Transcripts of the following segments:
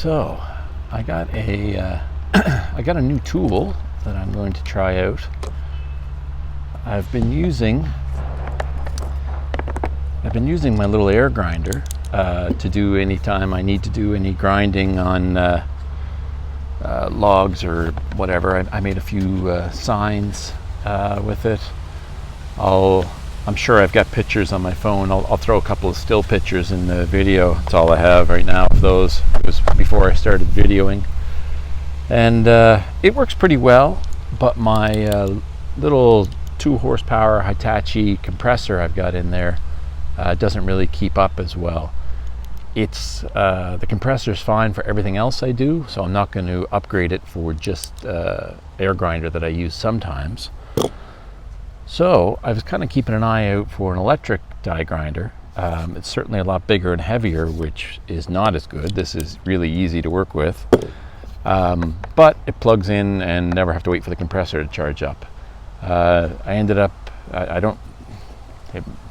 So I got a I got a new tool that I'm going to try out. I've been using my little air grinder to do any time I need to do any grinding on logs or whatever. I made a few signs with it. I'm sure I've got pictures on my phone. I'll throw a couple of still pictures in the video. That's all I have right now of those. It was before I started videoing. And it works pretty well, but my little 2 horsepower Hitachi compressor I've got in there doesn't really keep up as well. The compressor's fine for everything else I do, so I'm not going to upgrade it for just air grinder that I use sometimes. So I was kind of keeping an eye out for an electric die grinder. It's certainly a lot bigger and heavier, which is not as good. This is really easy to work with, but it plugs in and never have to wait for the compressor to charge up. I ended up, I don't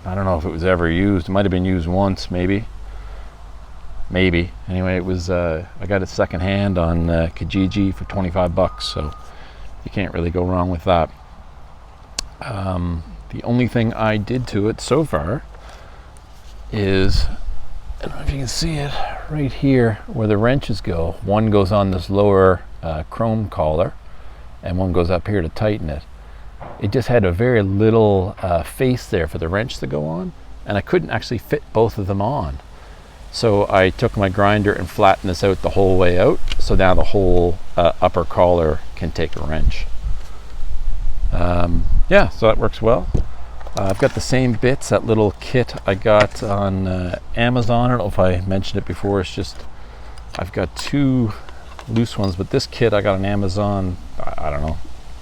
know if it was ever used. It might have been used once, maybe. Anyway, it was. I got it secondhand on Kijiji for $25, so you can't really go wrong with that. The only thing I did to it so far is, I don't know if you can see it right here where the wrenches go. One goes on this lower chrome collar and one goes up here to tighten it. It just had a very little face there for the wrench to go on, and I couldn't actually fit both of them on. So I took my grinder and flattened this out the whole way out, so now the whole upper collar can take a wrench. Yeah, so that works well. I've got the same bits, that little kit I got on Amazon. I don't know if I mentioned it before. It's just, I've got 2 loose ones, but this kit I got on Amazon, I don't know,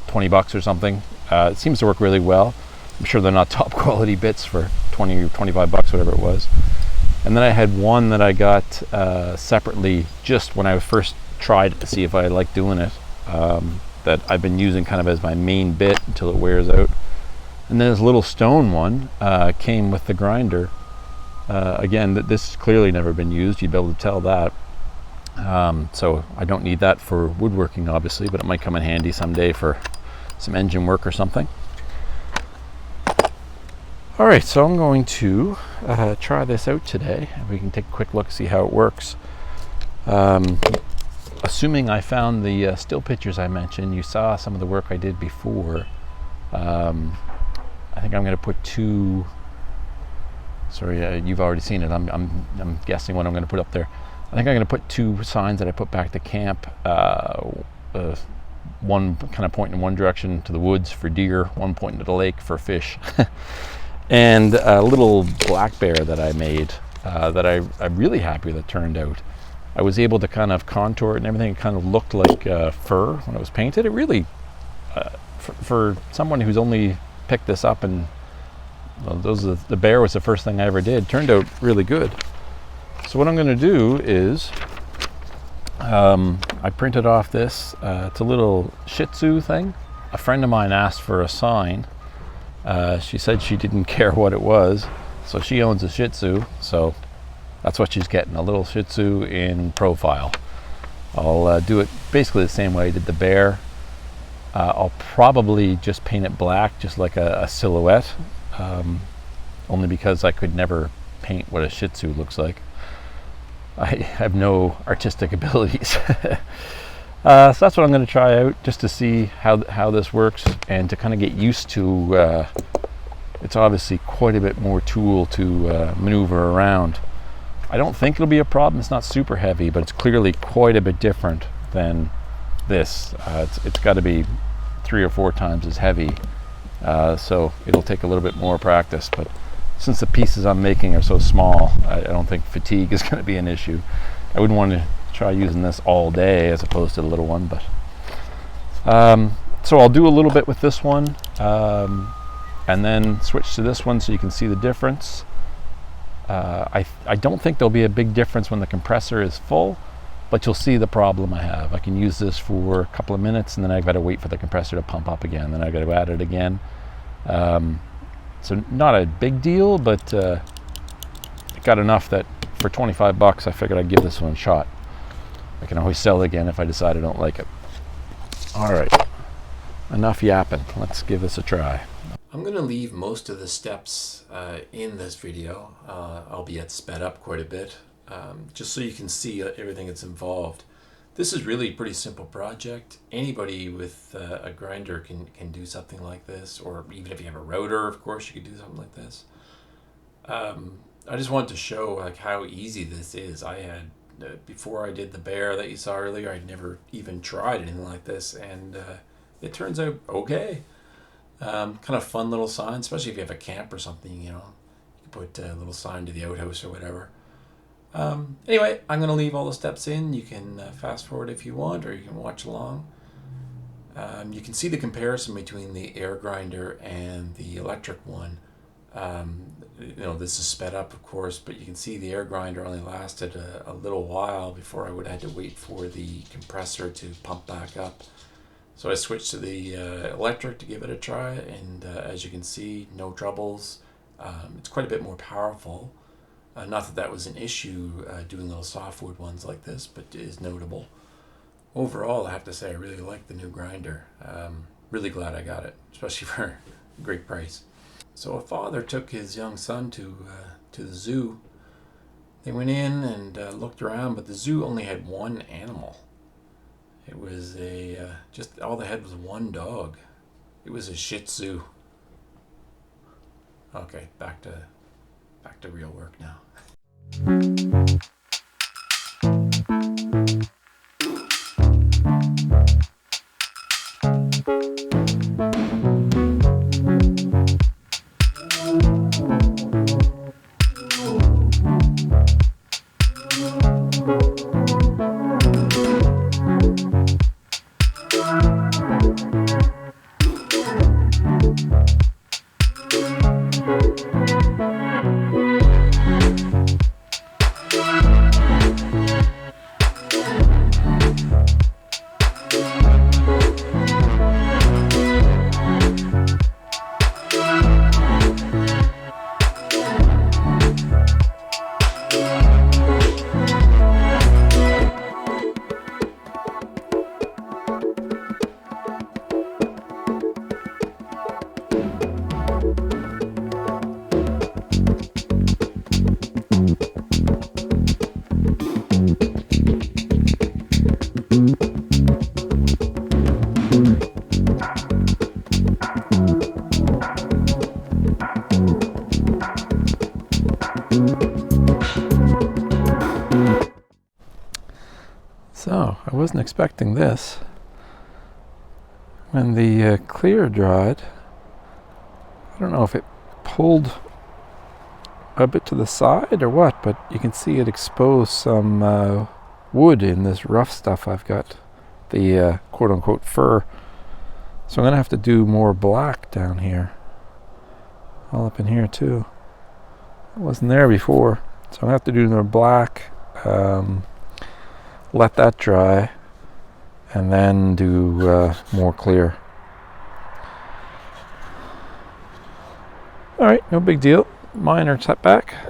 $20 or something. It seems to work really well. I'm sure they're not top quality bits for 20 or $25, whatever it was. And then I had one that I got separately just when I first tried it to see if I liked doing it, that I've been using kind of as my main bit until it wears out. And then this little stone one came with the grinder. Again, this has clearly never been used. You'd be able to tell that. So I don't need that for woodworking, obviously, but it might come in handy someday for some engine work or something. All right, so I'm going to try this out today. We can take a quick look, see how it works. Assuming I found the still pictures I mentioned, you saw some of the work I did before. I think I'm going to put 2. Sorry, you've already seen it. I'm guessing what I'm going to put up there. I think I'm going to put 2 signs that I put back to camp. One kind of pointing in one direction to the woods for deer, one pointing to the lake for fish. And a little black bear that I made that I'm really happy that turned out. I was able to kind of contour it and everything. It kind of looked like fur when it was painted. It really, for someone who's only picked this up and the bear was the first thing I ever did, turned out really good. So what I'm going to do is I printed off this. It's a little Shih Tzu thing. A friend of mine asked for a sign. She said she didn't care what it was, so she owns a Shih Tzu, so that's what she's getting, a little Shih Tzu in profile. I'll do it basically the same way I did the bear. I'll probably just paint it black, just like a silhouette, only because I could never paint what a Shih Tzu looks like. I have no artistic abilities. So that's what I'm going to try out, just to see how this works and to kind of get used to. It's obviously quite a bit more tool to maneuver around. I don't think it'll be a problem. It's not super heavy, but it's clearly quite a bit different than this. It's got to be 3 or 4 times as heavy, so it'll take a little bit more practice. But since the pieces I'm making are so small, I don't think fatigue is going to be an issue. I wouldn't want to try using this all day as opposed to the little one, but so I'll do a little bit with this one and then switch to this one so you can see the difference. I don't think there'll be a big difference when the compressor is full, but you'll see the problem I have. I can use this for a couple of minutes and then I've got to wait for the compressor to pump up again, then I've got to add it again. So not a big deal, but it got enough that for $25 I figured I'd give this one a shot. I can always sell it again if I decide I don't like it. All right, enough yapping. Let's give this a try. I'm going to leave most of the steps in this video, albeit sped up quite a bit, just so you can see everything that's involved. This is really a pretty simple project. Anybody with a grinder can do something like this, or even if you have a router, of course, you could do something like this. I just wanted to show like how easy this is. I had before I did the bear that you saw earlier, I'd never even tried anything like this, and it turns out okay. Kind of fun little sign, especially if you have a camp or something, you know. You can put a little sign to the outhouse or whatever. Anyway, I'm going to leave all the steps in. You can fast forward if you want, or you can watch along. You can see the comparison between the air grinder and the electric one. You know, this is sped up, of course, but you can see the air grinder only lasted a little while before I would have had to wait for the compressor to pump back up. So I switched to the electric to give it a try, and as you can see, no troubles. It's quite a bit more powerful. Not that that was an issue doing little softwood ones like this, but it is notable. Overall, I have to say I really like the new grinder. Really glad I got it, especially for a great price. So a father took his young son to the zoo. They went in and looked around, but the zoo only had one animal. It was just all they had was one dog. It was a Shih Tzu. Okay, back to real work now. So, I wasn't expecting this. When the clear dried, I don't know if it pulled a bit to the side or what, but you can see it exposed some wood in this rough stuff I've got, the quote-unquote fur. So I'm going to have to do more black down here, all up in here too. It wasn't there before, so I'm going to have to do more black, let that dry, and then do more clear. Alright, no big deal. Minor setback.